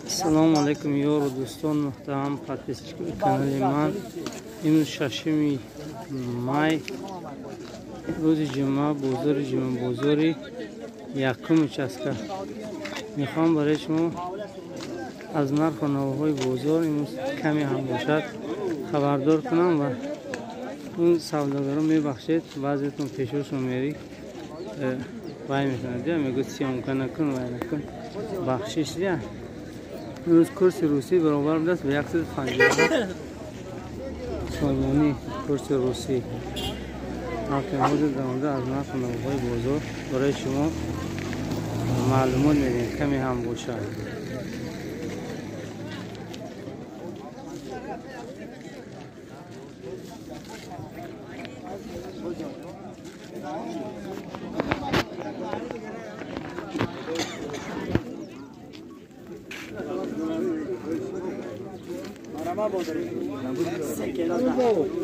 Assalomu alaykum yo'ru do'ston, muhtaram подписчики kanali man. Imroz 6 may روزی جمعه بازاری یکم участка. میخوام برای شما از نرخ و نوهای بازار امروز کمی هم باشد خبردار کنم و اون سوداگران میبخشید بعضیتون پیشوشون میری وای میکنند یا میگوید سیام نکن وای نکن بخشش دیا. امروز کورس روسی برابر دست به 150 سالمانی کورس روسی که حدود درآمد از نرخ نوهای بازار برای شما معلومات میدیم کمی هم باشد.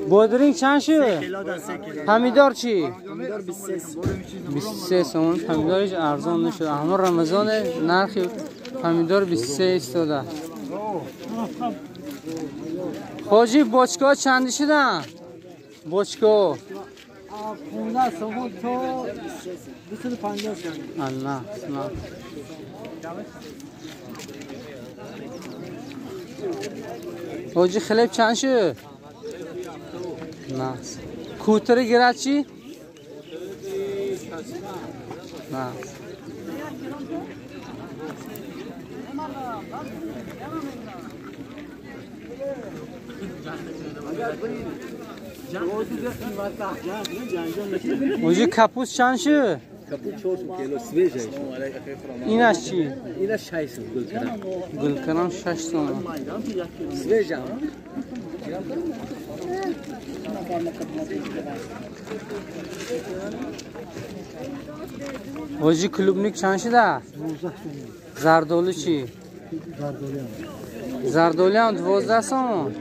بودرینگ چند شد؟ پمیدار چی؟ 23 سومن. پمیدارش ارزان نشد. اما رمضان نرخ پمیدار 23 ایستاده. حاجی بچکا چندی شدن؟ بچکا 15 سومن تا 250 شد. الله سلام. حاجی خلیب چند شد؟ نه. کوتره گرد چی؟ نه. حاجی کپوس چند شد؟ کپوس 4 کیلو سویجه. اینش چی؟ اینش 6 گلکرم. گلکرم 6 تومن. سویجه. حاجی کلوبنیک چند شده؟ زردالو چی؟ زردالو هم 12 تومن.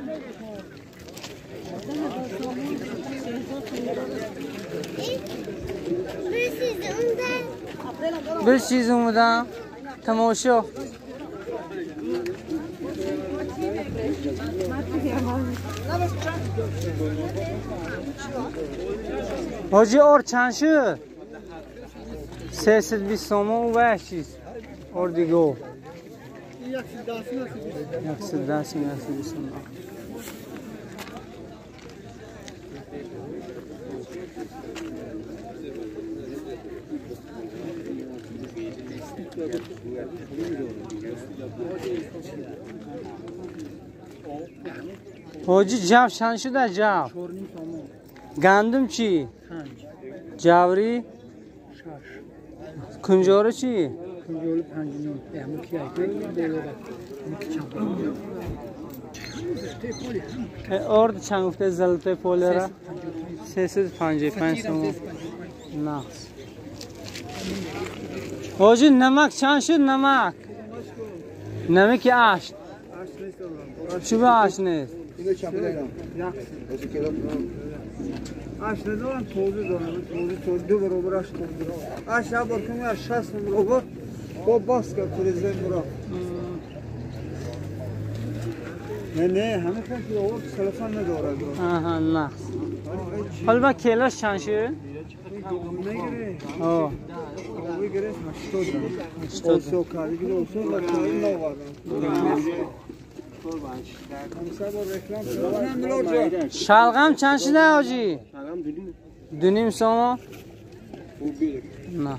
bir چیز اومدم تماشا. حاجی اور چند شد؟ 320 تومن و چیز اور دیگه 110 حاجی جو چند شده جو؟ گندم چی؟ جوری؟ کنجاره چی؟ کنجاره 59 ارد چند گفته زلطه پوله را؟ 355 تومن. نه حاجی نمک چند شد نمک؟ نمک آش چی به آش نیست؟ اینو چند بدم؟ 1 کیلو. آش ندارم توزیع دارم. توزیع دو برابر آش توزیع. آش ها برکمی آش 60 برابر با باس کرد توریزم برا. نه همه کسی آورد سلفان ندارد. آها نه. حالا با کیلاش چند شد؟ نگیره. آه. بگیره 80. 80 کاری گیره 80 و توی نوارد. شلغم چند شده حاجی؟ دونیم سومن؟ نه.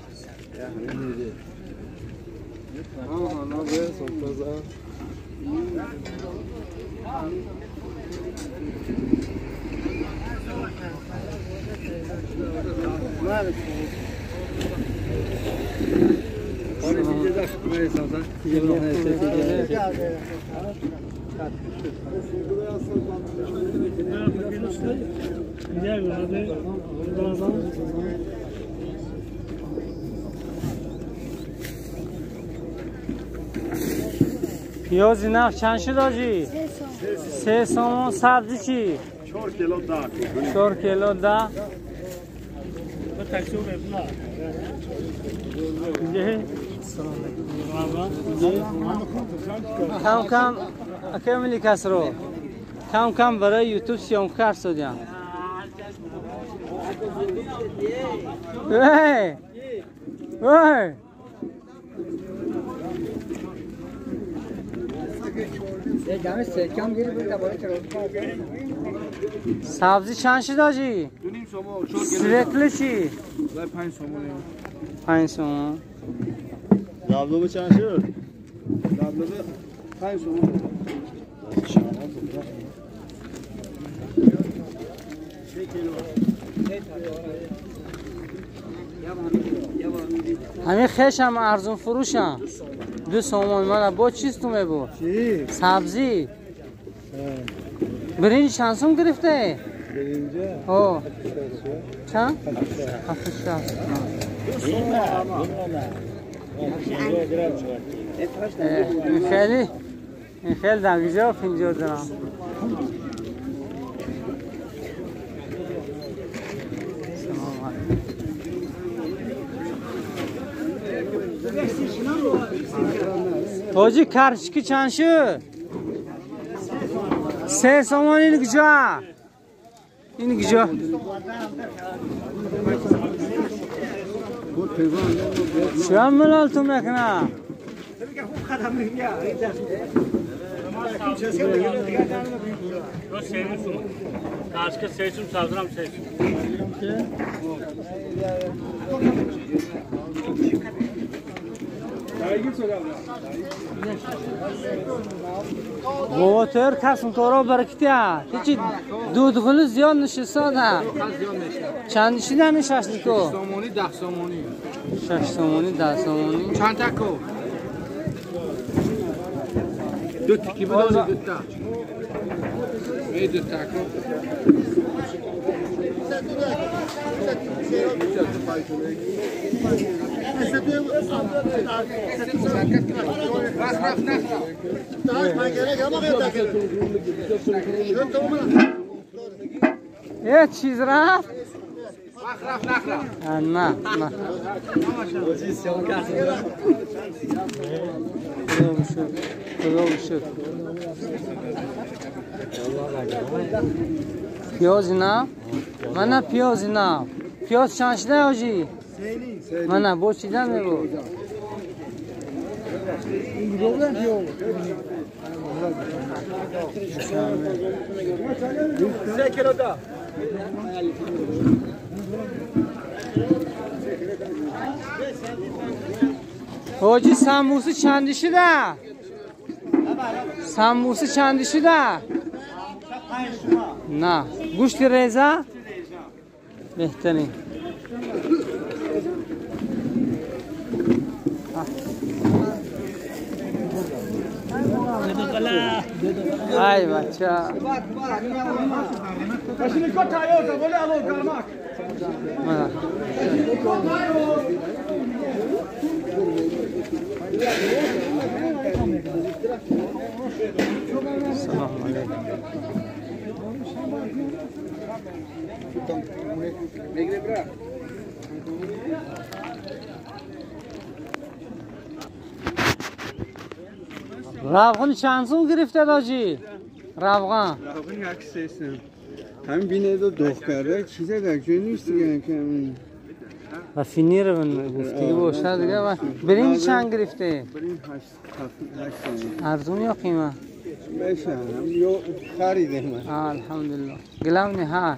پیاز نخ چند شد آجی؟ 3 تومن. سبزی چی؟ 4 کیلو 10. 4 کیلو 10. کم کم اکملی کس رو کم کم برای یوتیوب سیام کار شدیم. وای وای سبزی چند شد آجی؟ سویتلو چی؟ 5 تومن. لابلو چند شد؟ لابلو 5 تومن. همین خش هم ارزون فروشم 2 تومن. من با چیز تو میبود؟ چی؟ سبزی برنج چند سوم گرفته؟ برنج اوه چند؟ 7 این خیلی دقیقه 50 درهم. حاجی کرشکی چند شد؟ 3 تومن. این کجا؟ این کجا؟ چه ملال تو میکنه؟ Başka seçim saldıram seçim. موتور کسم تو را برکتیه هیچی دودخلی زیاد نشسته ده. چند نشیده نشستی تو؟ 6 تومانی 10 تومانی. 6 تومانی 10 تومانی. چند تکو؟ 2 تکی بدازی 2 تا. ای 2 تکو. یه چیز رفت؟ نه نه خدا بشکر. پیازی نه؟ من نه پیازی نه. پیاز چند شده آجی؟ من نه با چیدن میگو. حاجی سمبوسه چندی شده؟ سمبوسه چندی شده؟ نه گوشت ریزه؟ بهترین. ای بچه سلام علیکم. روغن چند سوم گرفته داجی؟ روغن یک سیستم. همین بینه دو کرده چیزه گرچه نیست دیگه که و فینی رو گفتی باشه دیگه. و برنج چند گرفته؟ برین 8 ارزون یا قیمه؟ بشه هم یا خریده من. الحمدلله. گلم نه ها.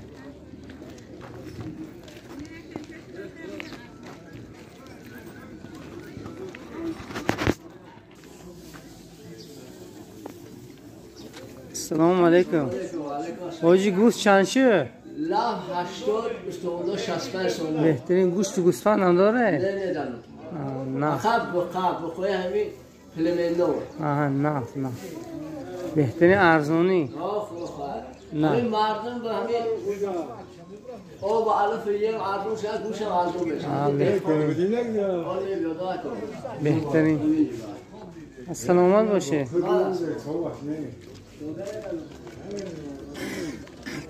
السلام علیکم. حاجی گوشت چند شه؟ لام 80 22 65 تومن. بهترین گوشت گوسفند هم داره؟ نه نه. قاب بخوای همین فلمنو. نه نه. بهترین ارزونی. نه. همین مردم به همین او با الف یم ارزون شد گوش ارزون بشه. بهترین. سلامت باشه.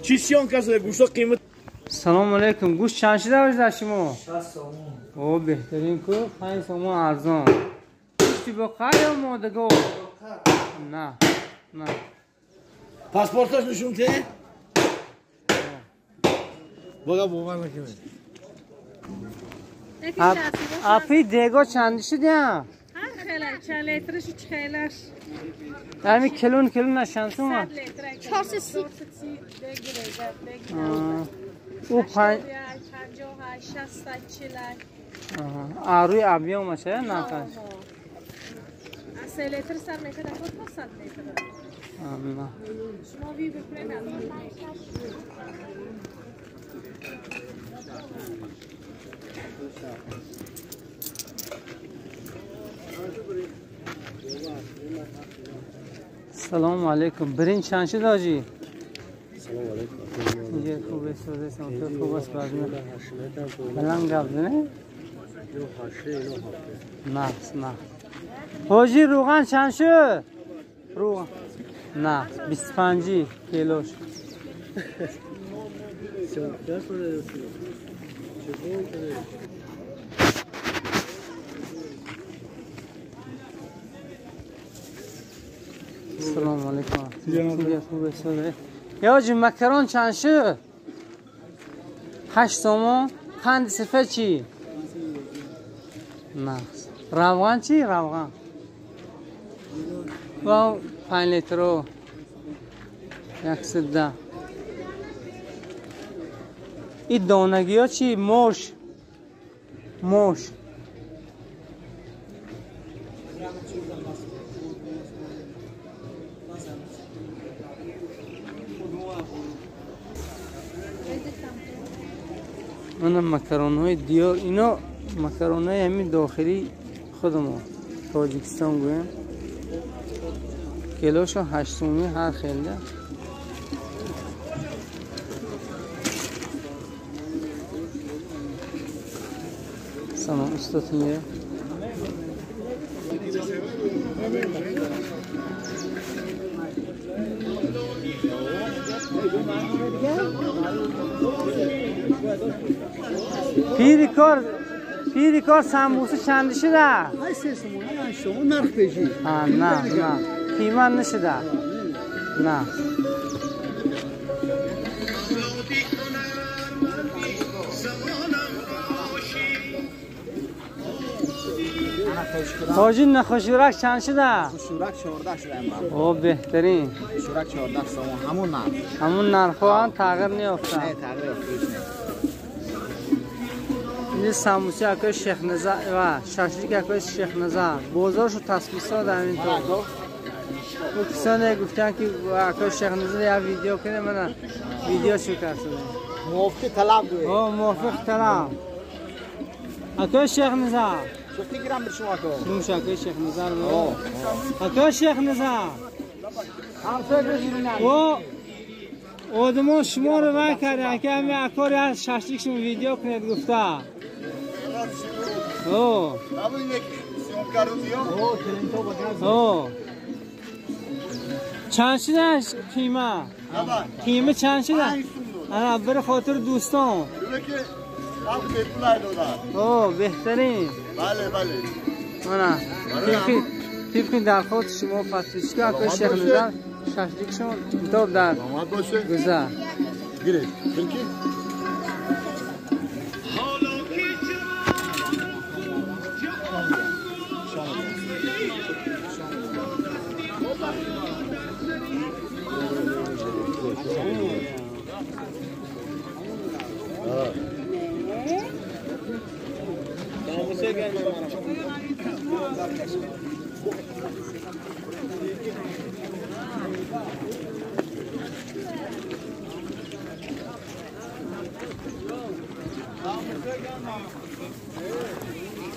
Çisyon kasa guşta kıymet سلام علیکم. گوشت چند شده باید در شما؟ 60 سومون. او بهترین کو 5 سومون ارزان. گوشتی با قر یا مادگو؟ نه نه. پاسپورتش نشون که؟ بگا بوغا میکنه. اپی دیگو چندی شده هم؟ خیلی چند لیترش چه خیلیش یعنی کلون نشانسون هم؟ 430 او 58 60 آروی ابیا مشه نه کنش 3 لیتر سر میشه در خود 100 لیتر نه شما بی بکنید سلام علیکم. برین چند شد آجی؟ سلام علیکم. یه خوبه سوده سمتو خوب است بازمه بلنگ گفت نه؟ نه حاجی روغن چند شد؟ روغن نه 25 کیلوش سلام علیکم. دیگه خوبه سوده یا حاجی مکرون چند شد؟ 8 تومن. قند سفید چی؟ نه. روغن چی؟ روغن و 5 لیتر و 110. این دانگی ها چی؟ موش منم مکرون های دیار اینا مکرون های همین داخلی خودمون تاجیکستان گویم کیلوشو 8 تومانی هر خیلی سلام استاتون پیری کار سمبوسه چندی شده؟ 3 سومون. شما نرخ بشی. نه قیمت نشده. نه حاجی نخوشورک چند شده؟ شورک 14 شده امام. او بهترین شورک 14 سومون همون نرخ هم تغییر نیافته. نه تغییر افتیش این سموسی اکای شیخ نظر و شاشلیک اکای شیخ نظر بازارشو تصمیص دادم اینطور او کسانی گفتن که اکای شیخ نظر یا ویدیو کنه من ویدیو شو کرده موافق طلب دوی. موافق طلب اکای شیخ نظر شفتی گرم بر شما تو. نوش اکای شیخ نظر اکای شیخ نظر او آدمان شما رو وای کرده که همین اکاری از شاشلیکشون ویدیو کنید گفته او چند شده قیمه چند شده؟ انا بر خاطر دوستان او بهترین انا تیبکی در خود شما فتوشکی اکای شیخ نظر شاشلیکشون اینطور در گذر گیره بلکی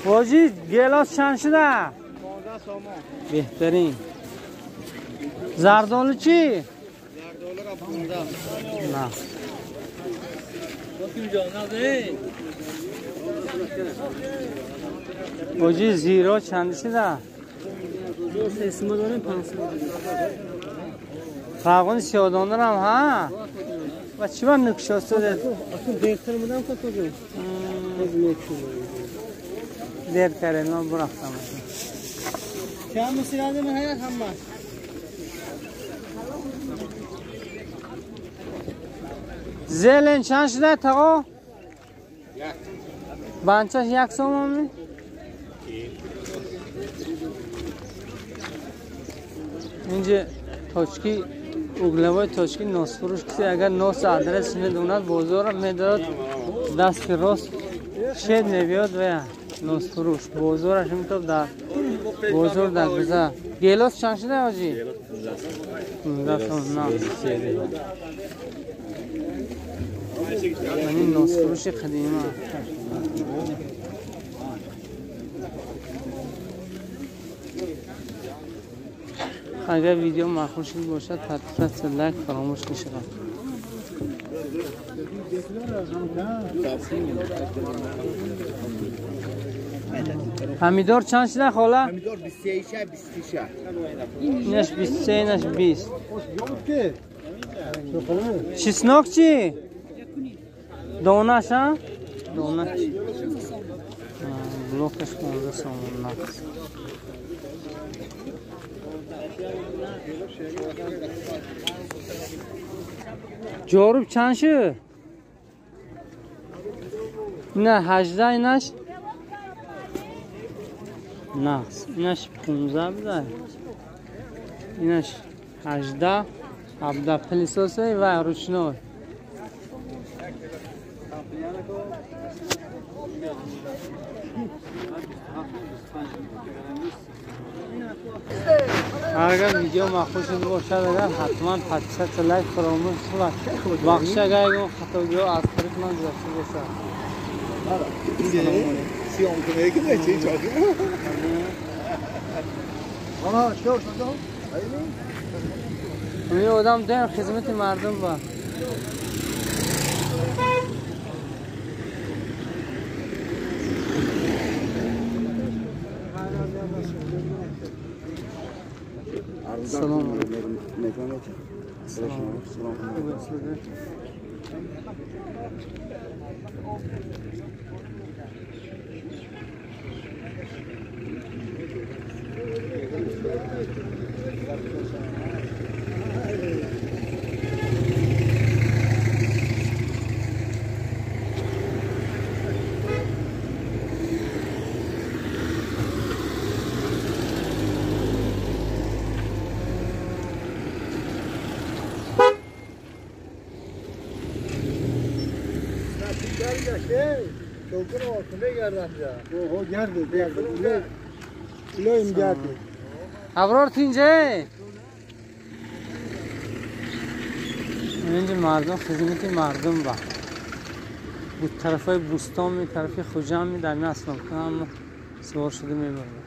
حاجی گلاس چند شده؟ 15 تومان. بهترین زردالو چی؟ $15 نه حاجی زیرا چند شده؟ 3 داریم 5 فرقان سیادان دارم ها؟ و چی من نکشاست داد؟ Akıl değirtirmeden kapadım. دیر کرده من برفتم Kâr mısırada mı hayat hamma? زیلین چند شده تاقا؟ بانچش یک سوم می؟ اینجا تاچکی اوگلوای تاچکی ناس فروش کسی اگر ناس آدرس میدوند بازار میداد دست راست شد میبیاد و ناس فروش بازارش میتوب در بازار در بزا گیلاس چند شده آجی؟ 15 سوم نه یعنی ناس فروش قدیمه اگر ویدیو معقول شد باشد حتما لایک فراموش نشه همیدار چند شده خاله؟ همیدار 23 23 اینش 23 اینش 20 چسناک چی؟ دانش ها؟ دانش بلوکش 15 سومون نقص جارب چند شد؟ نه 18 اینش نقص اینش 15 بده اینش 18 17 پلیسوسه و روشنور اگر ویدیو معقول شد باشد اگر حتما حدثت لایک فراموش نکنید بخش اگر خطاگی از طریق من گذشته باشد سیام کنه که نه چی چاقی آها شو این آدم در خدمت مردم با سلام علیکم. شوکر آکنه گردم جا اوه گرده ایلایم گرده ابرار تینجه اینجا مردم خدمت مردم با بود طرفای بوستان می طرفی خوجام می در می اسلام کنم سوار شده می برده